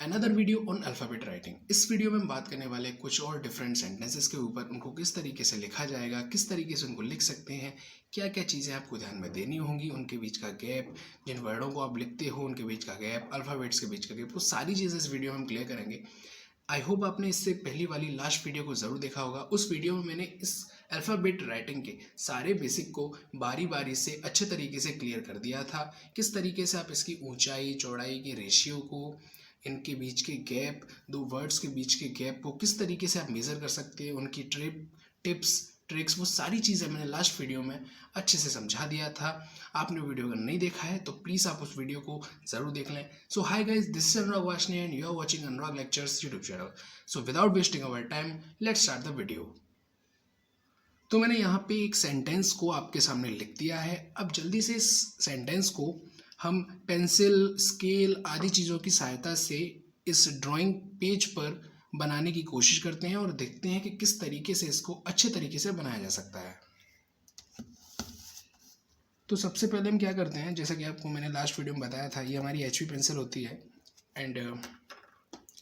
Another video on alphabet writing. इस video में हम बात करने वाले हैं कुछ और डिफरेंट सेंटेंसेस के ऊपर, उनको किस तरीके से लिखा जाएगा, किस तरीके से उनको लिख सकते हैं, क्या क्या चीज़ें आपको ध्यान में देनी होंगी, उनके बीच का गैप, जिन वर्डों को आप लिखते हो उनके बीच का गैप, अल्फ़ाबेट्स के बीच का गैप, वो सारी चीज़ें इस वीडियो में हम क्लियर करेंगे। आई होप आपने इससे पहली वाली लास्ट वीडियो को ज़रूर देखा होगा। उस वीडियो में मैंने इस अल्फ़ाबेट राइटिंग के सारे बेसिक को बारी बारी से अच्छे तरीके से क्लियर कर दिया था। किस तरीके से आप इसकी ऊंचाई चौड़ाई के रेशियो को, इनके बीच के गैप, दो वर्ड्स के बीच के गैप को किस तरीके से आप मेज़र कर सकते हैं, उनकी टिप्स ट्रिक्स, वो सारी चीज़ें मैंने लास्ट वीडियो में अच्छे से समझा दिया था। आपने वीडियो अगर नहीं देखा है तो प्लीज़ आप उस वीडियो को ज़रूर देख लें। So hi guys, this is Anurag Varshney and you are watching Anurag lectures YouTube channel. So without wasting our time, let's start the video. तो मैंने यहाँ पे एक सेंटेंस को आपके सामने लिख दिया है। अब जल्दी से इस सेंटेंस को हम पेंसिल, स्केल आदि चीज़ों की सहायता से इस ड्राइंग पेज पर बनाने की कोशिश करते हैं और देखते हैं कि किस तरीके से इसको अच्छे तरीके से बनाया जा सकता है। तो सबसे पहले हम क्या करते हैं, जैसा कि आपको मैंने लास्ट वीडियो में बताया था, ये हमारी HB पेंसिल होती है एंड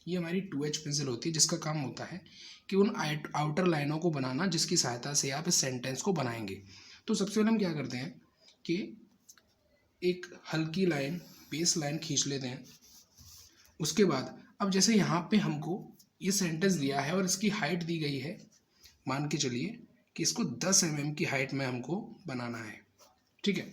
ये हमारी 2H पेंसिल होती है, जिसका काम होता है कि उन आउटर लाइनों को बनाना जिसकी सहायता से आप इस सेंटेंस को बनाएंगे। तो सबसे पहले हम क्या करते हैं कि एक हल्की लाइन, बेस लाइन खींच लेते हैं। उसके बाद अब जैसे यहाँ पे हमको ये सेंटेंस दिया है और इसकी हाइट दी गई है, मान के चलिए कि इसको 10 mm की हाइट में हमको बनाना है। ठीक है,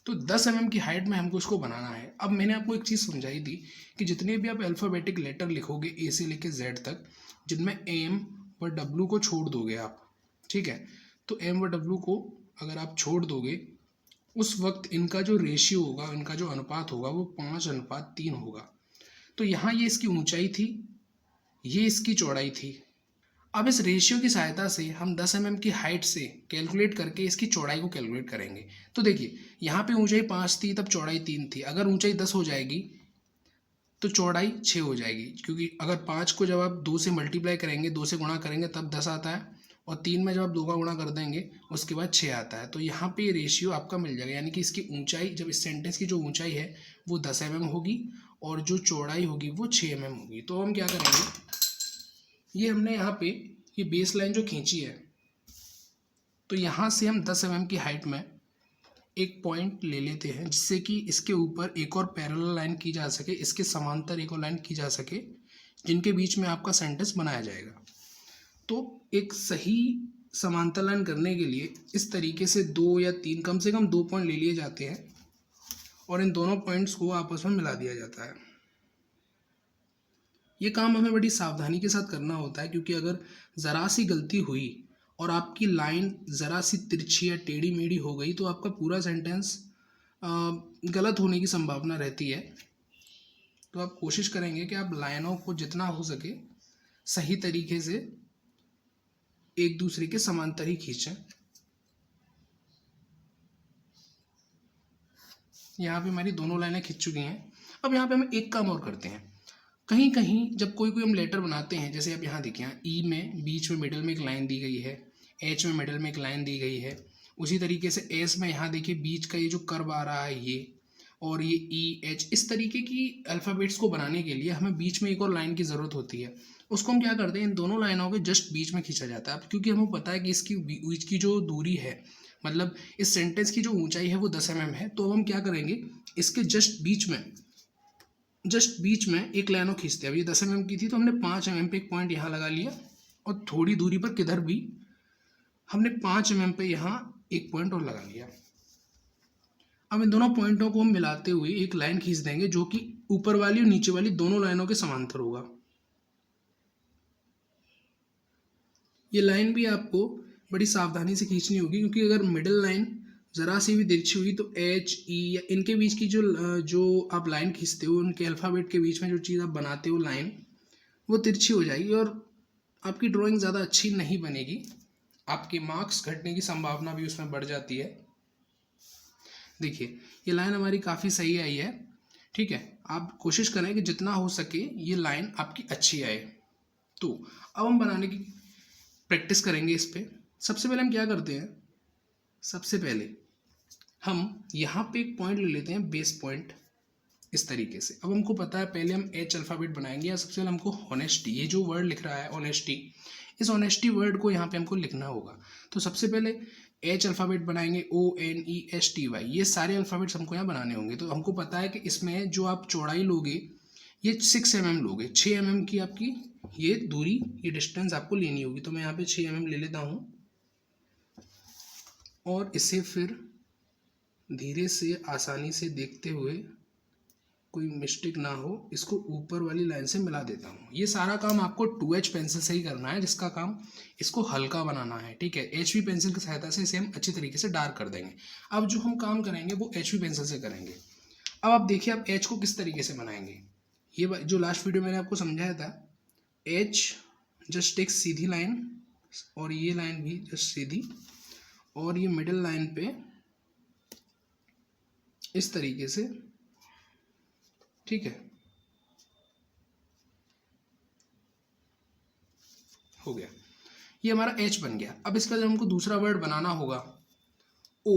तो 10 mm की हाइट में हमको इसको बनाना है। अब मैंने आपको एक चीज़ समझाई थी कि जितने भी आप अल्फ़ाबेटिक लेटर लिखोगे A से लेकर Z तक, जिनमें M व W को छोड़ दोगे आप, ठीक है, तो M व W को अगर आप छोड़ दोगे, उस वक्त इनका जो रेशियो होगा, इनका जो अनुपात होगा, वो 5:3 होगा। तो यहाँ ये इसकी ऊंचाई थी, ये इसकी चौड़ाई थी। अब इस रेशियो की सहायता से हम 10 mm की हाइट से कैलकुलेट करके इसकी चौड़ाई को कैलकुलेट करेंगे। तो देखिए, यहाँ पे ऊंचाई 5 थी, तब चौड़ाई 3 थी। अगर ऊंचाई 10 हो जाएगी तो चौड़ाई 6 हो जाएगी, क्योंकि अगर 5 को जब आप 2 से मल्टीप्लाई करेंगे, 2 से गुणा करेंगे, तब 10 आता है, और 3 में जब आप 2 का गुणा कर देंगे उसके बाद 6 आता है। तो यहाँ पे रेशियो आपका मिल जाएगा, यानी कि इसकी ऊंचाई, जब इस सेंटेंस की जो ऊंचाई है वो 10 mm होगी और जो चौड़ाई होगी वो 6 mm होगी। तो हम क्या करेंगे, ये हमने यहाँ पे ये बेस लाइन जो खींची है, तो यहाँ से हम 10 mm की हाइट में एक पॉइंट ले लेते हैं, जिससे कि इसके ऊपर एक और पैरेलल लाइन की जा सके, इसके समांतर एक और लाइन की जा सके, जिनके बीच में आपका सेंटेंस बनाया जाएगा। तो एक सही समांतर लाइन करने के लिए इस तरीके से 2 या 3, कम से कम 2 पॉइंट ले लिए जाते हैं और इन दोनों पॉइंट्स को आपस में मिला दिया जाता है। ये काम हमें बड़ी सावधानी के साथ करना होता है, क्योंकि अगर ज़रा सी गलती हुई और आपकी लाइन ज़रा सी तिरछी या टेढ़ी मेढ़ी हो गई तो आपका पूरा सेंटेंस गलत होने की संभावना रहती है। तो आप कोशिश करेंगे कि आप लाइनों को जितना हो सके सही तरीके से एक दूसरे के समांतर ही खींचें। यहाँ पे हमारी दोनों लाइनें खिंच चुकी हैं। अब यहाँ पे हम एक काम और करते हैं। कहीं कहीं जब कोई हम लेटर बनाते हैं, जैसे आप यहाँ देखिए, ई में बीच में मिडल में एक लाइन दी गई है, एच में मिडल में एक लाइन दी गई है, उसी तरीके से एस में यहाँ देखिए बीच का ये जो कर्व आ रहा है ये, और ये ई एच, इस तरीके की अल्फ़ाबेट्स को बनाने के लिए हमें बीच में एक और लाइन की ज़रूरत होती है। उसको हम क्या करते हैं, इन दोनों लाइनों के जस्ट बीच में खींचा जाता है। अब क्योंकि हमें पता है कि इसकी बीच की जो दूरी है, मतलब इस सेंटेंस की जो ऊंचाई है वो 10 mm है, तो हम क्या करेंगे, इसके जस्ट बीच में एक लाइनों खींचते हैं। अब ये 10 mm की थी, तो हमने 5 mm पे एक पॉइंट यहाँ लगा लिया, और थोड़ी दूरी पर किधर भी हमने 5 mm पे यहाँ एक पॉइंट और लगा लिया। अब इन दोनों पॉइंटों को हम मिलाते हुए एक लाइन खींच देंगे, जो कि ऊपर वाली और नीचे वाली दोनों लाइनों के समांतर होगा। ये लाइन भी आपको बड़ी सावधानी से खींचनी होगी, क्योंकि अगर मिडिल लाइन ज़रा सी भी तिरछी हुई तो एच, ई या इनके बीच की जो आप लाइन खींचते हो, उनके अल्फ़ाबेट के बीच में जो चीज़ आप बनाते हो लाइन, वो तिरछी हो जाएगी और आपकी ड्राइंग ज़्यादा अच्छी नहीं बनेगी। आपके मार्क्स घटने की संभावना भी उसमें बढ़ जाती है। देखिए, ये लाइन हमारी काफ़ी सही आई है। ठीक है, आप कोशिश करें कि जितना हो सके ये लाइन आपकी अच्छी आए। तो अब हम बनाने की प्रैक्टिस करेंगे इस पे। सबसे पहले हम क्या करते हैं, सबसे पहले हम यहाँ पे एक पॉइंट ले लेते हैं, बेस पॉइंट। इस तरीके से। अब हमको पता है पहले हम एच अल्फ़ाबेट बनाएंगे, या सबसे पहले हमको ऑनेस्टी, ये जो वर्ड लिख रहा है ऑनेस्टी, इस ऑनेस्टी वर्ड को यहाँ पे हमको लिखना होगा। तो सबसे पहले एच अल्फ़ाबेट बनाएंगे, ONESTY, ये सारे अल्फ़ाबेट्स हमको यहाँ बनाने होंगे। तो हमको पता है कि इसमें जो आप चौड़ाई लोगे ये 6 mm लोगे, 6 mm की आपकी ये दूरी, ये डिस्टेंस आपको लेनी होगी। तो मैं यहाँ पे 6 mm ले लेता हूँ और इसे फिर धीरे से आसानी से देखते हुए, कोई मिस्टेक ना हो, इसको ऊपर वाली लाइन से मिला देता हूँ। ये सारा काम आपको 2H पेंसिल से ही करना है, जिसका काम इसको हल्का बनाना है, ठीक है। HB पेंसिल की सहायता से इसे हम अच्छी तरीके से डार्क कर देंगे। अब जो हम काम करेंगे वो HB पेंसिल से करेंगे। अब आप देखिए आप H को किस तरीके से बनाएंगे। ये जो लास्ट वीडियो मैंने आपको समझाया था, H जस्ट एक सीधी लाइन, और ये लाइन भी जस्ट सीधी, और ये मिडिल लाइन पे इस तरीके से, ठीक है, हो गया। ये हमारा H बन गया। अब इसका जब हमको दूसरा वर्ड बनाना होगा O,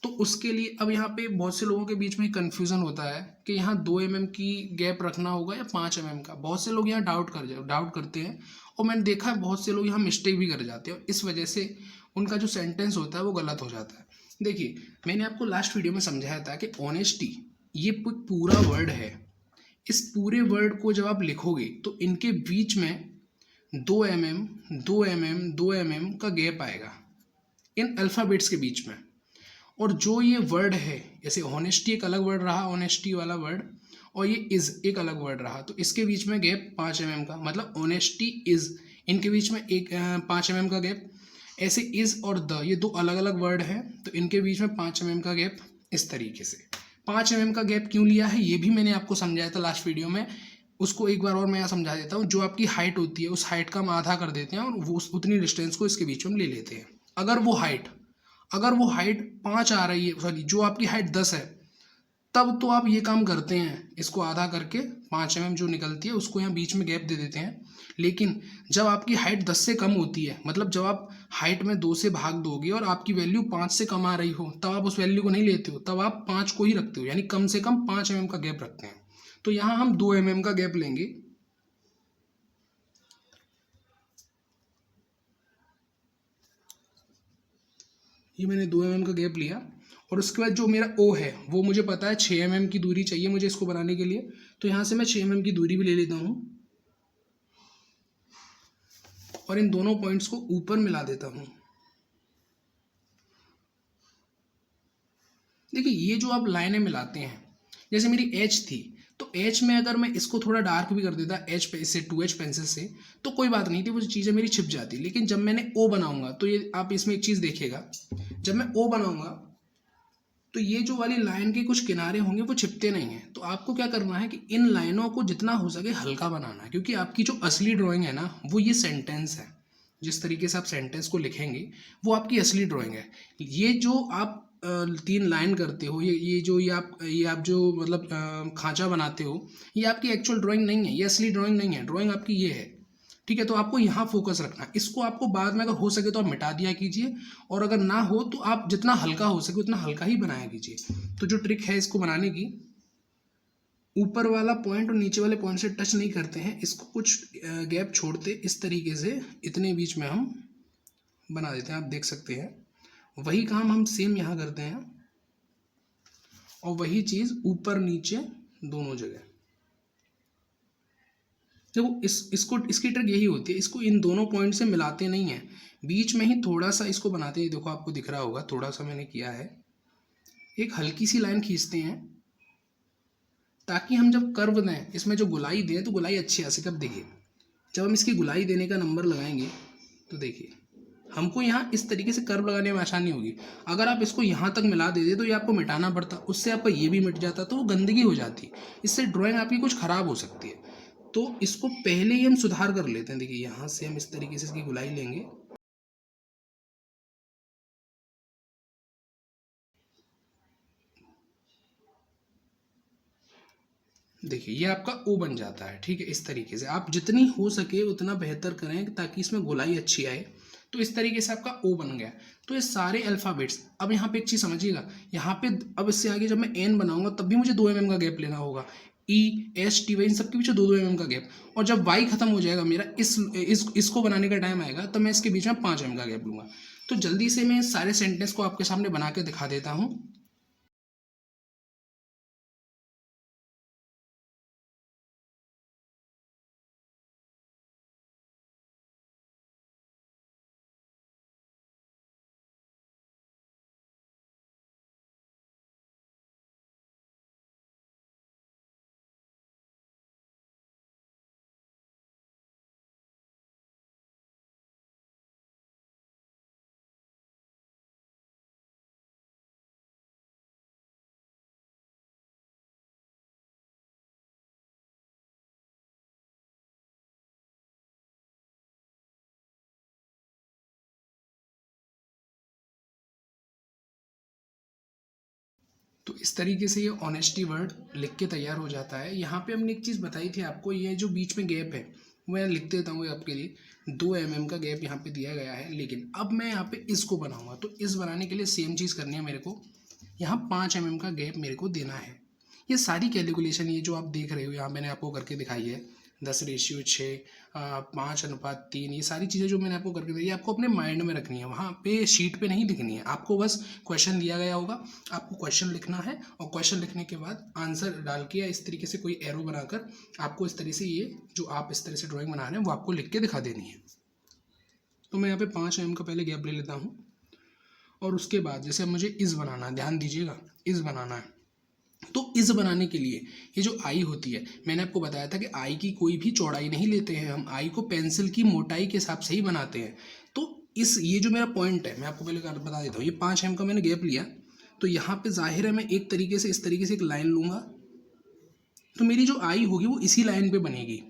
तो उसके लिए अब यहाँ पे बहुत से लोगों के बीच में कन्फ्यूज़न होता है कि यहाँ 2 mm की गैप रखना होगा या 5 mm का। बहुत से लोग यहाँ डाउट करते हैं, और मैंने देखा है बहुत से लोग यहाँ मिस्टेक भी कर जाते हैं, इस वजह से उनका जो सेंटेंस होता है वो गलत हो जाता है। देखिए मैंने आपको लास्ट वीडियो में समझाया था कि ऑनेस्टी ये पूरा वर्ड है। इस पूरे वर्ड को जब आप लिखोगे तो इनके बीच में 2 mm, 2 mm, 2 mm का गैप आएगा इन अल्फ़ाबेट्स के बीच में। और जो ये वर्ड है, जैसे ऑनेस्टी एक अलग वर्ड रहा, ऑनेस्टी वाला वर्ड, और ये इज़ एक अलग वर्ड रहा, तो इसके बीच में गैप 5 mm का, मतलब ऑनेस्टी इज़, इनके बीच में एक 5 mm का गैप। ऐसे इज़ और द, ये दो अलग अलग वर्ड हैं, तो इनके बीच में 5 mm का गैप। इस तरीके से 5 mm का गैप क्यों लिया है ये भी मैंने आपको समझाया था लास्ट वीडियो में, उसको एक बार और मैं यहाँ समझा देता हूँ। जो आपकी हाइट होती है उस हाइट का हम आधा कर देते हैं और वो उतनी डिस्टेंस को इसके बीच में ले लेते हैं। अगर वो हाइट 5 आ रही है, सॉरी जो आपकी हाइट 10 है, तब तो आप ये काम करते हैं, इसको आधा करके 5 mm जो निकलती है उसको यहाँ बीच में गैप दे देते हैं। लेकिन जब आपकी हाइट 10 से कम होती है, मतलब जब आप हाइट में 2 से भाग दोगे और आपकी वैल्यू 5 से कम आ रही हो, तब आप उस वैल्यू को नहीं लेते हो, तब आप 5 को ही रखते हो, यानी कम से कम 5 mm का गैप रखते हैं। तो यहाँ हम 2 mm का गैप लेंगे। ये मैंने 2 mm का गैप लिया, और उसके बाद जो मेरा O है वो मुझे पता है 6 mm की दूरी चाहिए मुझे इसको बनाने के लिए, तो यहाँ से मैं 6 mm की दूरी भी ले लेता हूँ और इन दोनों पॉइंट्स को ऊपर मिला देता हूँ। देखिए ये जो आप लाइनें मिलाते हैं, जैसे मेरी H थी, तो H में अगर मैं इसको थोड़ा डार्क भी कर देता H पे से 2H पेंसिल से, तो कोई बात नहीं थी, वो चीज़ें मेरी छिप जाती। लेकिन जब मैंने O बनाऊंगा, तो ये आप इसमें एक चीज़ देखिएगा, जब मैं O बनाऊंगा तो ये जो वाली लाइन के कुछ किनारे होंगे वो छिपते नहीं हैं। तो आपको क्या करना है कि इन लाइनों को जितना हो सके हल्का बनाना है, क्योंकि आपकी जो असली ड्राइंग है ना वो ये सेंटेंस है। जिस तरीके से आप सेंटेंस को लिखेंगे वो आपकी असली ड्राइंग है। ये जो आप 3 लाइन करते हो, ये आप जो मतलब खांचा बनाते हो, ये आपकी एक्चुअल ड्राइंग नहीं है, ये असली ड्राइंग नहीं है। ड्राइंग आपकी ये है, ठीक है। तो आपको यहाँ फोकस रखना है। इसको आपको बाद में अगर हो सके तो आप मिटा दिया कीजिए, और अगर ना हो तो आप जितना हल्का हो सके उतना हल्का ही बनाया कीजिए। तो जो ट्रिक है इसको बनाने की, ऊपर वाला पॉइंट और नीचे वाले पॉइंट से टच नहीं करते हैं, इसको कुछ गैप छोड़ते इस तरीके से, इतने बीच में हम बना देते हैं। आप देख सकते हैं वही काम हम सेम यहाँ करते हैं, और वही चीज़ ऊपर नीचे दोनों जगह। देखो इसकी ट्रिक यही होती है, इसको इन दोनों पॉइंट से मिलाते नहीं हैं, बीच में ही थोड़ा सा इसको बनाते हैं। देखो आपको दिख रहा होगा, थोड़ा सा मैंने किया है, एक हल्की सी लाइन खींचते हैं, ताकि हम जब कर्व दें, इसमें जो गुलाई दें तो गुलाई अच्छी आ सके। अब देखिए जब हम इसकी गुलाई देने का नंबर लगाएंगे, तो देखिए हमको यहाँ इस तरीके से कर्व लगाने में आसानी होगी। अगर आप इसको यहाँ तक मिला देते तो ये आपको मिटाना पड़ता, उससे आपका ये भी मिट जाता, तो वो गंदगी हो जाती, इससे ड्राइंग आपकी कुछ ख़राब हो सकती है। तो इसको पहले ही हम सुधार कर लेते हैं। देखिए यहाँ से हम इस तरीके से इसकी गुलाई लेंगे, देखिए ये आपका O बन जाता है, ठीक है। इस तरीके से आप जितनी हो सके उतना बेहतर करें ताकि इसमें गुलाई अच्छी आए। तो इस तरीके से आपका ओ बन गया। तो ये सारे अल्फ़ाबेट्स, अब यहाँ पे एक चीज़ समझिएगा, यहाँ पे अब इससे आगे जब मैं एन बनाऊंगा तब भी मुझे 2 mm का गैप लेना होगा, ई एस टी वाई इन सबके पीछे 2 2 mm का गैप। और जब वाई खत्म हो जाएगा मेरा, इसको बनाने का टाइम आएगा, तब मैं इसके बीच में 5 mm का गैप लूँगा। तो जल्दी से मैं सारे सेंटेंस को आपके सामने बना के दिखा देता हूँ। तो इस तरीके से ये ऑनेस्टी वर्ड लिख के तैयार हो जाता है। यहाँ पे हमने एक चीज़ बताई थी आपको, ये जो बीच में गैप है वो मैं लिख देता हूँ आपके लिए, 2 mm का गैप यहाँ पे दिया गया है। लेकिन अब मैं यहाँ पे इसको बनाऊंगा, तो इस बनाने के लिए सेम चीज़ करनी है मेरे को, यहाँ 5 mm का गैप मेरे को देना है। ये सारी कैलकुलेशन ये जो आप देख रहे हो यहाँ मैंने आपको करके दिखाई है, 10:6, 5:3, ये सारी चीज़ें जो मैंने आपको करके दी, ये आपको अपने माइंड में रखनी है, वहाँ पे शीट पे नहीं लिखनी है आपको। बस क्वेश्चन दिया गया होगा, आपको क्वेश्चन लिखना है, और क्वेश्चन लिखने के बाद आंसर डाल के या इस तरीके से कोई एरो बनाकर आपको इस तरह से, ये जो आप इस तरह से ड्राइंग बना रहे हैं वो आपको लिख के दिखा देनी है। तो मैं यहाँ पे 5 mm का पहले गैप ले लेता हूँ, और उसके बाद जैसे मुझे इस बनाना है, ध्यान दीजिएगा, इस बनाना है, तो इस बनाने के लिए ये जो आई होती है, मैंने आपको बताया था कि आई की कोई भी चौड़ाई नहीं लेते हैं हम, आई को पेंसिल की मोटाई के हिसाब से ही बनाते हैं। तो इस ये जो मेरा पॉइंट है, मैं आपको पहले बता देता हूँ, ये 5 mm का मैंने गैप लिया, तो यहाँ पे जाहिर है मैं एक तरीके से इस तरीके से एक लाइन लूँगा, तो मेरी जो आई होगी वो इसी लाइन पे बनेगी।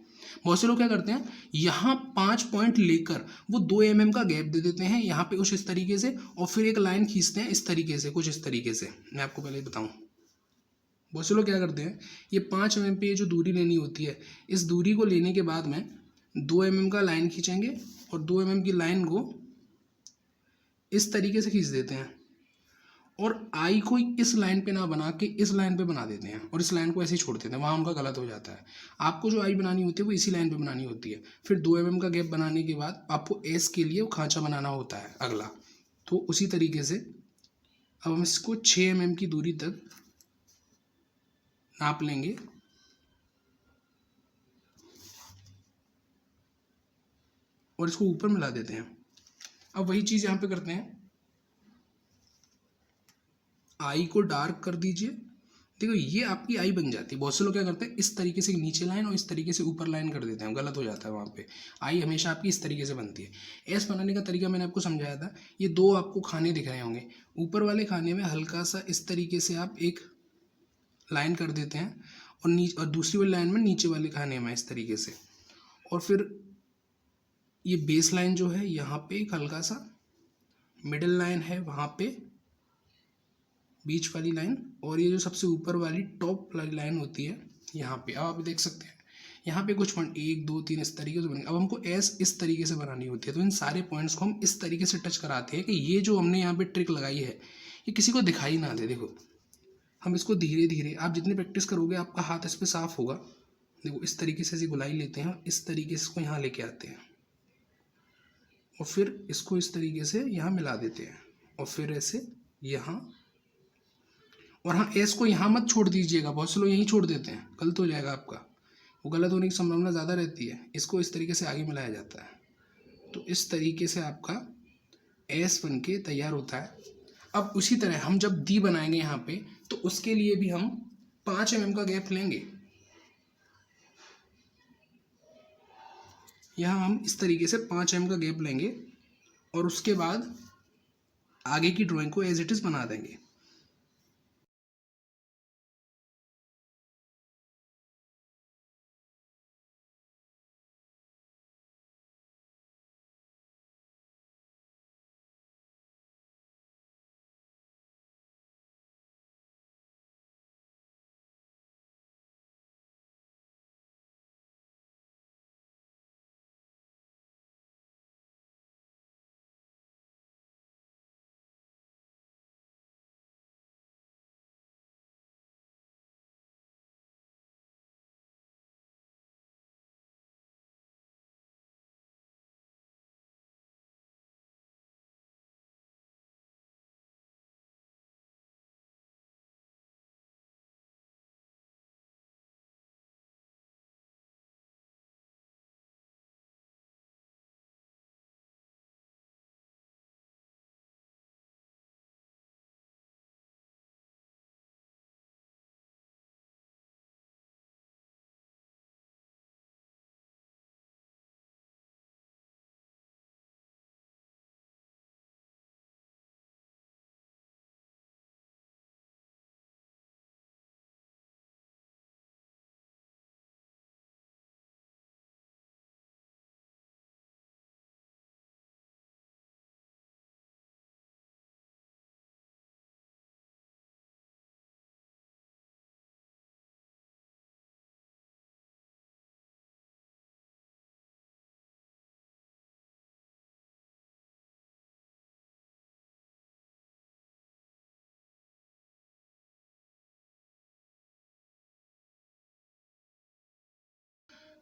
बहुत से लोग क्या करते हैं, यहाँ 5 पॉइंट लेकर वो 2 mm का गैप दे देते हैं यहाँ पे कुछ इस तरीके से, और फिर एक लाइन खींचते हैं इस तरीके से, कुछ इस तरीके से। मैं आपको पहले बताऊँ, बहुत से लोग क्या करते हैं, ये 5 mm पे ये जो दूरी लेनी होती है, इस दूरी को लेने के बाद में 2 mm का लाइन खींचेंगे, और 2 mm की लाइन को इस तरीके से खींच देते हैं, और आई को इस लाइन पे ना बना के इस लाइन पे बना देते हैं, और इस लाइन को ऐसे ही छोड़ देते हैं, वहाँ उनका गलत हो जाता है। आपको जो आई बनानी होती है वो इसी लाइन पे बनानी होती है। फिर 2 mm का गैप बनाने के बाद आपको एस के लिए वो खांचा बनाना होता है अगला। तो उसी तरीके से अब हम इसको 6 mm की दूरी तक नाप लेंगे, और इसको ऊपर मिला देते हैं। अब वही चीज़ यहाँ पे करते हैं, आई को डार्क कर दीजिए, देखो ये आपकी आई बन जाती है। बहुत से लोग क्या करते हैं, इस तरीके से नीचे लाइन और इस तरीके से ऊपर लाइन कर देते हैं, गलत हो जाता है वहाँ पे। आई हमेशा आपकी इस तरीके से बनती है। एस बनाने का तरीका मैंने आपको समझाया था, ये 2 आपको खाने दिख रहे होंगे, ऊपर वाले खाने में हल्का सा इस तरीके से आप एक लाइन कर देते हैं, और नीचे, और दूसरी वाली लाइन में नीचे वाले खाने में इस तरीके से, और फिर ये बेस लाइन जो है यहाँ पे एक हल्का सा मिडिल लाइन है वहाँ पे, बीच वाली लाइन, और ये जो सबसे ऊपर वाली टॉप वाली लाइन होती है यहाँ पे। अब आप देख सकते हैं यहाँ पे कुछ पॉइंट 1 2 3 इस तरीके से बनेंगे। अब हमको एस इस तरीके से बनानी होती है, तो इन सारे पॉइंट्स को हम इस तरीके से टच कराते हैं कि ये जो हमने यहाँ पे ट्रिक लगाई है ये किसी को दिखाई ना दे। देखो हम इसको धीरे धीरे, आप जितनी प्रैक्टिस करोगे आपका हाथ इस पर साफ होगा। देखो इस तरीके से ऐसी गुलाई लेते हैं, इस तरीके से इसको यहाँ लेके आते हैं, और फिर इसको इस तरीके से यहाँ मिला देते हैं, और फिर ऐसे यहाँ, और हाँ एस को यहाँ मत छोड़ दीजिएगा, बहुत से लोग यहीं छोड़ देते हैं, गलत हो जाएगा आपका, वो गलत होने की संभावना ज़्यादा रहती है। इसको इस तरीके से आगे मिलाया जाता है, तो इस तरीके से आपका एस बन के तैयार होता है। अब उसी तरह हम जब दी बनाएंगे यहाँ पे, तो उसके लिए भी हम 5 mm का गैप लेंगे। यहाँ हम इस तरीके से 5 mm का गैप लेंगे, और उसके बाद आगे की ड्राइंग को एज इट इज़ बना देंगे।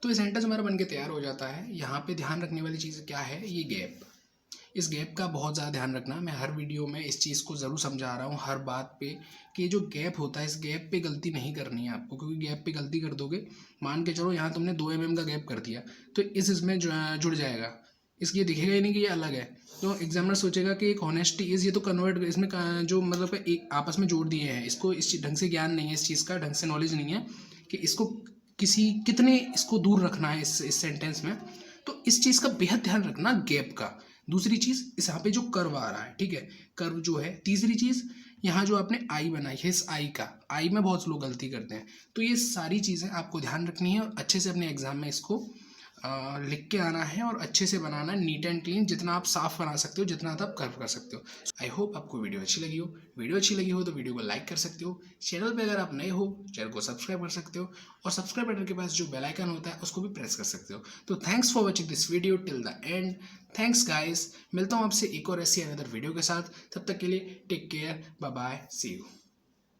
तो ये सेंटेंस हमारा बन के तैयार हो जाता है। यहाँ पे ध्यान रखने वाली चीज़ क्या है, ये गैप। इस गैप का बहुत ज़्यादा ध्यान रखना। मैं हर वीडियो में इस चीज़ को ज़रूर समझा रहा हूँ हर बात पे कि जो गैप होता है इस गैप पे गलती नहीं करनी है आपको, क्योंकि गैप पे गलती कर दोगे, मान के चलो यहाँ तुमने 2 mm का गैप कर दिया तो इसमें जुड़ जाएगा, इसलिए दिखेगा ही नहीं कि ये अलग है। तो एग्जामिनर सोचेगा कि एक हॉनेस्टी इज़, ये तो कन्वर्ट इसमें जो मतलब एक आपस में जोड़ दिए हैं, इसको इस ढंग से ज्ञान नहीं है, इस चीज़ का ढंग से नॉलेज नहीं है कि इसको कितने इसको दूर रखना है इस सेंटेंस में। तो इस चीज़ का बेहद ध्यान रखना गैप का। दूसरी चीज़ इस यहाँ पे जो कर्व आ रहा है, ठीक है, कर्व जो है। तीसरी चीज़ यहाँ जो आपने आई बनाई है, इस आई का, आई में बहुत लोग गलती करते हैं। तो ये सारी चीज़ें आपको ध्यान रखनी है और अच्छे से अपने एग्जाम में इसको लिख के आना है और अच्छे से बनाना है, नीट एंड क्लीन, जितना आप साफ बना सकते हो, जितना आप कर्व कर सकते हो। आई होप आपको वीडियो अच्छी लगी हो। वीडियो अच्छी लगी हो तो वीडियो को लाइक कर सकते हो। चैनल पे अगर आप नए हो चैनल को सब्सक्राइब कर सकते हो और सब्सक्राइब बटन के पास जो बेल आइकन होता है उसको भी प्रेस कर सकते हो। तो thanks for watching this video till the end. Thanks guys, मिलता हूँ आपसे एक और ऐसी अनदर वीडियो के साथ। तब तक के लिए take care, bye bye, see you.